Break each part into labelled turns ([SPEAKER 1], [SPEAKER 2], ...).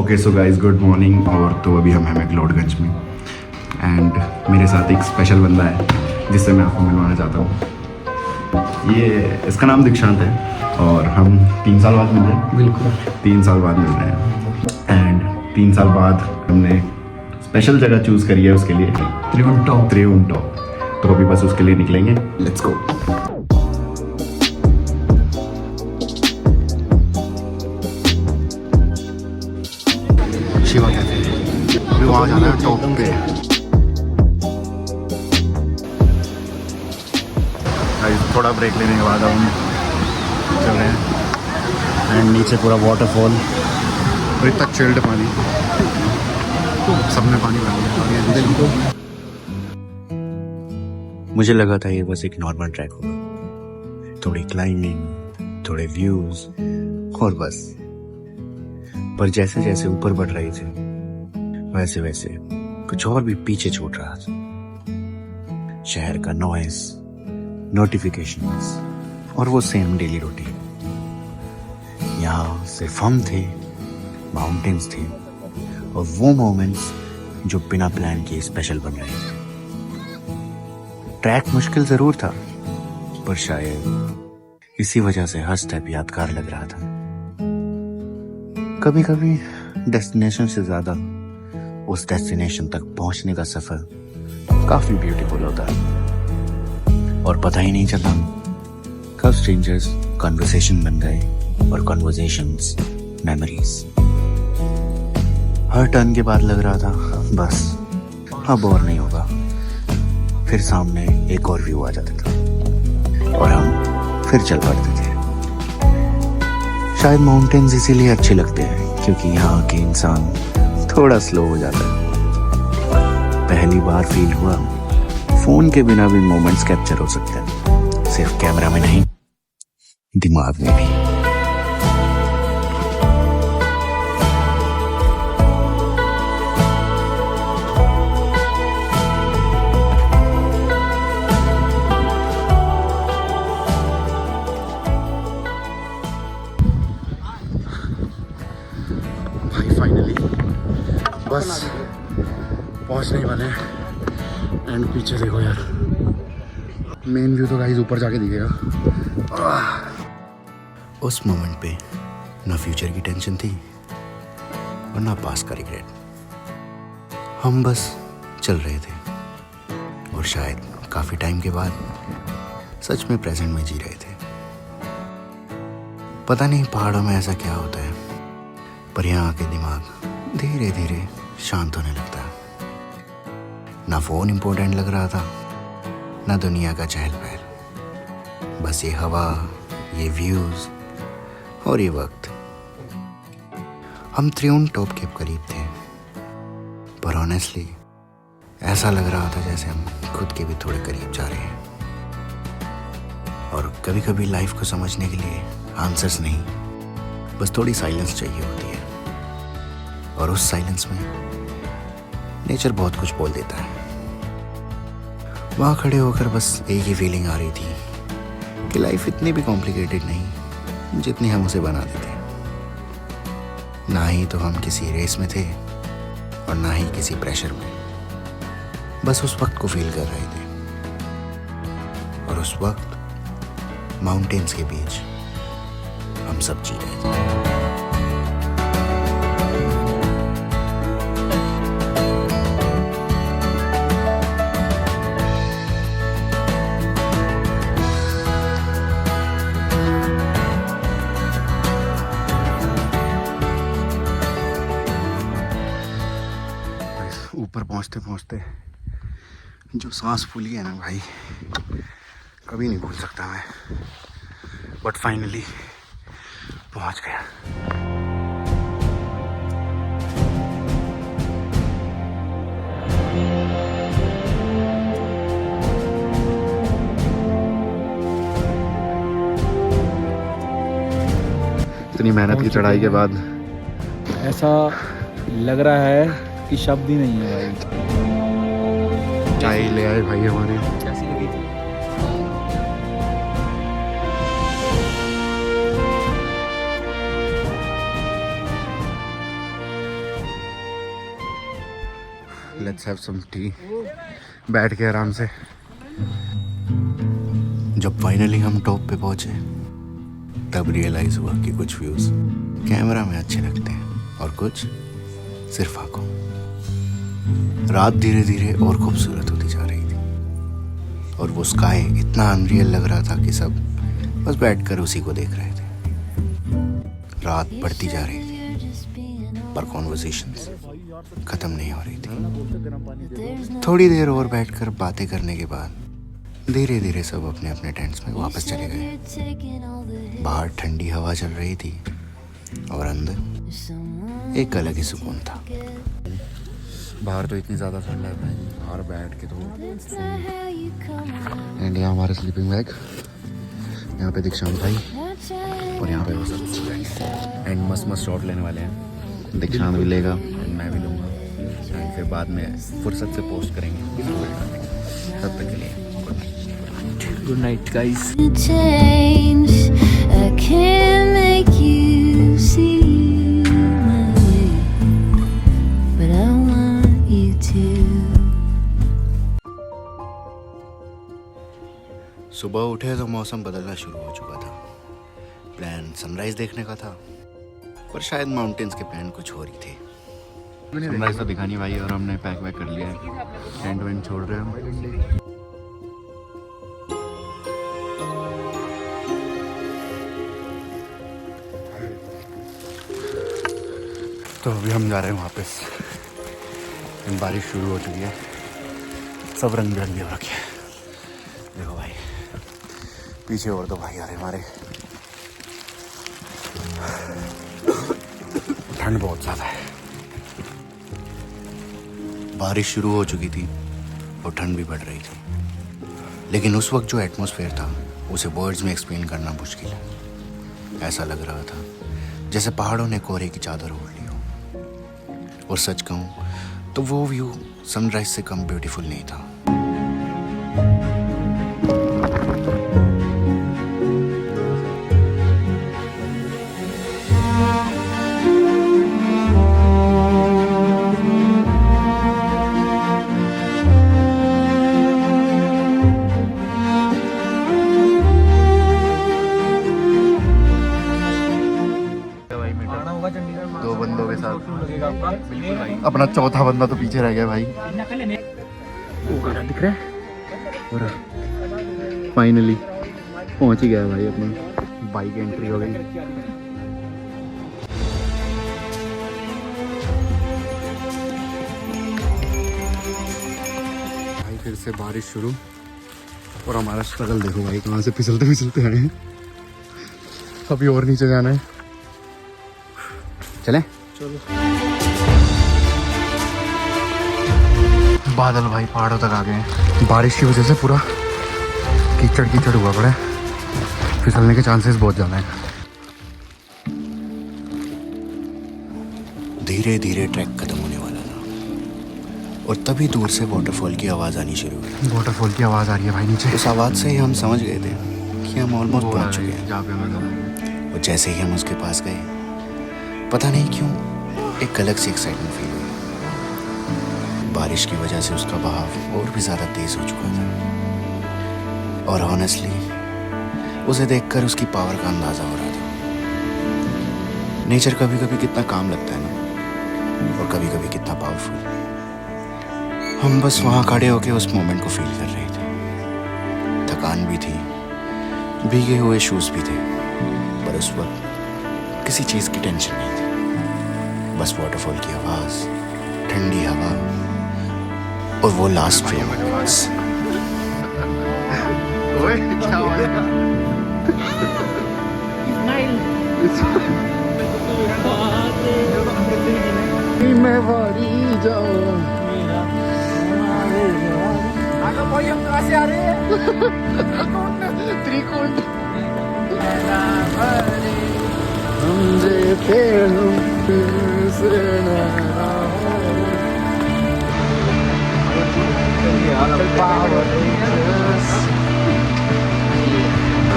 [SPEAKER 1] Okay so guys good morning. और तो अभी हम हैं मैक्लोडगंज में एंड मेरे साथ एक स्पेशल बंदा है जिससे मैं आपको मिलवाना चाहता हूँ। ये इसका नाम दीक्षांत है और हम 3 साल बाद मिल रहे हैं।
[SPEAKER 2] बिल्कुल
[SPEAKER 1] 3 साल बाद मिल रहे हैं एंड 3 साल बाद हमने स्पेशल जगह चूज़ करी है उसके लिए, त्रिउंटो। तो अभी बस उसके लिए निकलेंगे। Let's go. शिवा कैफे, अभी वहाँ जाना है टॉप पे। थोड़ा ब्रेक लेने के बाद हम चल रहे हैं एंड नीचे पूरा वाटरफॉल और इतना चिल्ड पानी, सबने पानी भर लिया। मुझे लगा था ये बस एक नॉर्मल ट्रैक होगा, थोड़ी क्लाइंबिंग, थोड़े व्यूज और बस। पर जैसे जैसे ऊपर बढ़ रहे थे वैसे वैसे कुछ और भी पीछे छूट रहा था। शहर का नॉइस, नोटिफिकेशंस और वो सेम डेली रूटीन। यहाँ सिर्फ हम थे, माउंटेन्स थे और वो मोमेंट्स जो बिना प्लान किए स्पेशल बन रहे थे। ट्रैक मुश्किल जरूर था पर शायद इसी वजह से हर स्टेप यादगार लग रहा था। कभी कभी डेस्टिनेशन से ज्यादा उस डेस्टिनेशन तक पहुंचने का सफर काफी ब्यूटीफुल होता है और पता ही नहीं चला कब स्ट्रेंजर्स कन्वर्सेशन बन गए और कन्वर्सेशंस मेमोरीज। हर टर्न के बाद लग रहा था बस अब और नहीं होगा, फिर सामने एक और व्यू आ जाता था और हम फिर चल पड़ते थे। शायद माउंटेन्स इसीलिए अच्छे लगते हैं क्योंकि यहाँ के इंसान थोड़ा स्लो हो जाता है। पहली बार फील हुआ फोन के बिना भी मोमेंट्स कैप्चर हो सकते हैं, सिर्फ कैमरा में नहीं दिमाग में भी। फाइनली बस पहुंचने ही वाले हैं एंड पीछे देखो यार, मेन व्यू तो गाइस ऊपर जाके दिखेगा। उस मोमेंट पे ना फ्यूचर की टेंशन थी और ना पास का रिग्रेट। हम बस चल रहे थे और शायद काफी टाइम के बाद सच में प्रेजेंट में जी रहे थे। पता नहीं पहाड़ों में ऐसा क्या होता है पर यहाँ आके दिमाग धीरे धीरे शांत होने लगता है। ना फोन इम्पोर्टेंट लग रहा था ना दुनिया का चहल पहल, बस ये हवा, ये व्यूज और ये वक्त। हम त्रिउंटो के करीब थे पर ऑनेस्टली ऐसा लग रहा था जैसे हम खुद के भी थोड़े करीब जा रहे हैं। और कभी कभी लाइफ को समझने के लिए आंसर्स नहीं, बस थोड़ी साइलेंस चाहिए होती है और उस साइलेंस में नेचर बहुत कुछ बोल देता है। वहाँ खड़े होकर बस एक ही फीलिंग आ रही थी कि लाइफ इतनी भी कॉम्प्लिकेटेड नहीं जितनी हम उसे बना देते। ना ही तो हम किसी रेस में थे और ना ही किसी प्रेशर में, बस उस वक्त को फील कर रहे थे। और उस वक्त माउंटेन्स के बीच हम सब जी रहे थे। ऊपर पहुंचते पहुंचते जो सांस फूली है ना भाई, कभी नहीं भूल सकता मैं। बट फाइनली पहुंच गया। इतनी मेहनत की चढ़ाई के बाद
[SPEAKER 2] ऐसा लग रहा है कि शब्द ही नहीं है भाई।
[SPEAKER 1] चाय ले आए भाई हमारे।
[SPEAKER 2] कैसी लगी थी?
[SPEAKER 1] लेट्स हैव सम टी, बैठ के आराम से। जब फाइनली हम टॉप पे पहुंचे तब रियलाइज हुआ कि कुछ व्यूज कैमरा में अच्छे लगते हैं और कुछ सिर्फ आंखों। रात धीरे धीरे और खूबसूरत होती जा रही थी और वो स्काई इतना अनरियल लग रहा था कि सब बस बैठकर उसी को देख रहे थे। रात बढ़ती जा रही थी पर कॉन्वर्सेशंस खत्म नहीं हो रही थी। थोड़ी देर और बैठकर बातें करने के बाद धीरे धीरे सब अपने अपने टेंट्स में वापस चले गए। बाहर ठंडी हवा चल रही थी और अंदर एक अलग ही सुकून था। बाहर तो इतनी ज़्यादा ठंड है भाई, बाहर बैठ के तो। एंड यहाँ हमारा स्लीपिंग बैग, यहाँ पे दीक्षांत भाई और यहाँ पे वो सब। एंड मस्त मस्त शॉट लेने वाले हैं, दीक्षांत भी लेगा एंड मैं भी लूँगा। एंड फिर बाद में फुर्सत से पोस्ट करेंगे। तब तक के लिए
[SPEAKER 2] good night guys.
[SPEAKER 3] change. I can't make you see my way, but I want you to.
[SPEAKER 1] सुबह उठे तो मौसम बदलना शुरू हो चुका था। प्लान सनराइज देखने का था पर शायद माउंटेन्स के प्लान कुछ और ही थे। सनराइज तो दिखा नहीं भाई और हमने पैक वैक कर लिया है, टेंट वेंट छोड़ रहे हैं हम। तो अभी हम जा रहे हैं वापस। बारिश शुरू हो चुकी है, सब रंग बिरंगे हो रखे हैं। देखो भाई पीछे और दो भाई आ रहे हमारे। ठंड बहुत ज़्यादा है, बारिश शुरू हो चुकी थी और ठंड भी बढ़ रही थी। लेकिन उस वक्त जो एटमॉस्फेयर था उसे वर्ड्स में एक्सप्लेन करना मुश्किल है। ऐसा लग रहा था जैसे पहाड़ों ने कोहरे की चादर ओढ़ ली हो। और सच कहूँ तो वो व्यू सनराइज से कम ब्यूटीफुल नहीं था। दो बंदों के साथ अपना चौथा बंदा तो पीछे रह गया भाई। दिख रहा है और फाइनली पहुंच ही गया भाई, अपना बाइक एंट्री हो गई। भाई फिर से बारिश शुरू और हमारा स्ट्रगल देखो भाई, कहाँ से फिसलते फिसलते आए हैं। अभी और नीचे जाना है, चलें? चलो। बादल भाई पहाड़ों तक आ गए हैं। बारिश की वजह से पूरा कीचड़ कीचड़ हुआ पड़ा है, फिसलने के चांसेस बहुत ज़्यादा हैं। धीरे धीरे ट्रैक खत्म होने वाला था और तभी दूर से वाटरफॉल की आवाज़ आनी शुरू हुई। वाटरफॉल की आवाज़ आ रही है भाई नीचे। उस आवाज़ से ही हम समझ गए थे कि हम ऑलमोस्ट पहुंच चुके हैं जहाँ पे हमें। और जैसे ही हम उसके पास गए, पता नहीं क्यों एक अलग सी एक्साइटमेंट फील हुई। बारिश की वजह से उसका बहाव और भी ज़्यादा तेज़ हो चुका था और ऑनेस्टली उसे देखकर उसकी पावर का अंदाज़ा हो रहा था। नेचर कभी कभी कितना काम लगता है ना, और कभी कभी कितना पावरफुल। हम बस वहाँ खड़े होके उस मोमेंट को फील कर रहे थे। थकान भी थी, भीगे हुए शूज़ भी थे, पर उस वक्त किसी चीज़ की टेंशन नहीं थी। बस वाटरफॉल की आवाज़, ठंडी हवा और वो लास्ट फ्रेम बस। ओए क्या हो रहा है? मैं वारी जाऊं। त्रिकोण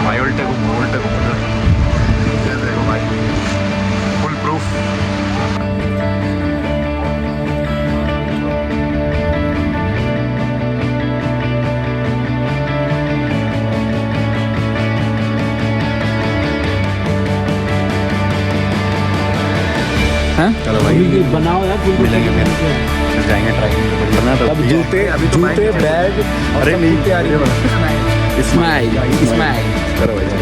[SPEAKER 1] भाई उल्टे को देखो भाई, फुल प्रूफ।
[SPEAKER 2] बनाओ यार फुल
[SPEAKER 1] मिलेंगे फिर जाएंगे ट्रैकिंग करना। तो
[SPEAKER 2] अब जूते जूते बैग
[SPEAKER 1] अरे नहीं
[SPEAKER 2] तैयारी
[SPEAKER 1] इस्माइल
[SPEAKER 2] इस्माइल
[SPEAKER 1] करो भाई।